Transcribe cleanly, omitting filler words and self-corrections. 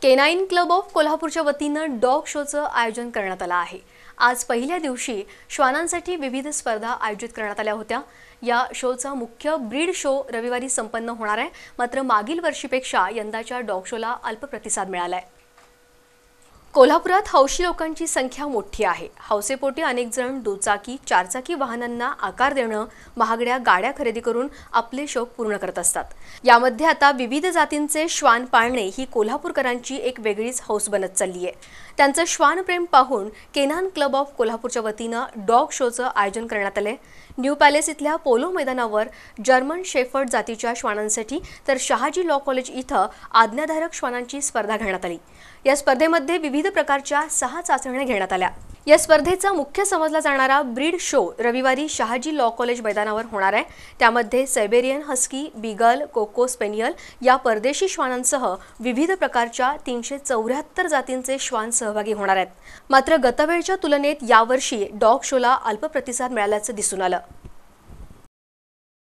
Canine club of कोल्हापूरच्या वतीनं dog शोचं आयोजन करण्यात आलं आहे। आज पहिल्या दिवशी श्वानांसाठी विविध स्पर्धा आयोजित करण्यात आल्या होत्या। या शोचा मुख्य ब्रीड शो रविवारी संपन्न होणार आहे, मात्र मागील वर्षीपेक्षा यंदाच्या डॉग शोला अल्प प्रतिसाद मिळाला आहे। कोल्हापुरात हौशी लोकांची संख्या मोठी आहे। हौसेपोटी अनेक जण दुचाकी, चारचाकी वाहनांना आकार देणं, महागड्या गाड्या खरेदी करून आपले शौक पूर्ण करत असतात। यामध्ये आता विविध जातींचे श्वान पाळणे ही कोल्हापूरकरांची एक वेगळीच हौस बनत चालली आहे। त्यांचं श्वान प्रेम पाहून केनाईन क्लब ऑफ कोल्हापूरच्या वतीनं डॉग शोचं आयोजन करण्यात आले। न्यू पॅलेस इथल्या पोलो मैदानावर जर्मन शेफर्ड जातीच्या श्वानांसाठी तर शहाजी लॉ कॉलेज इथं आज्ञाधारक श्वानांची स्पर्धा घेण्यात आली। या स्पर्धेमध्ये विविध प्रकारच्या 6 चाचण्या घेण्यात आल्या। या स्पर्धेचा मुख्य समजला जाणारा ब्रीड शो रविवारी शहाजी लॉ कॉलेज मैदानावर होणार आहे। त्यामध्ये Siberian husky, beagle, cocker spaniel या परदेशी श्वानांसह विविध प्रकारच्या 374 जातींचे श्वान सहभागी होणार आहेत। मात्र गतवेळच्या तुलनेत यावर्षी डॉग शोला अल्प प्रतिसाद मिळाल्याचं दिसून आलं।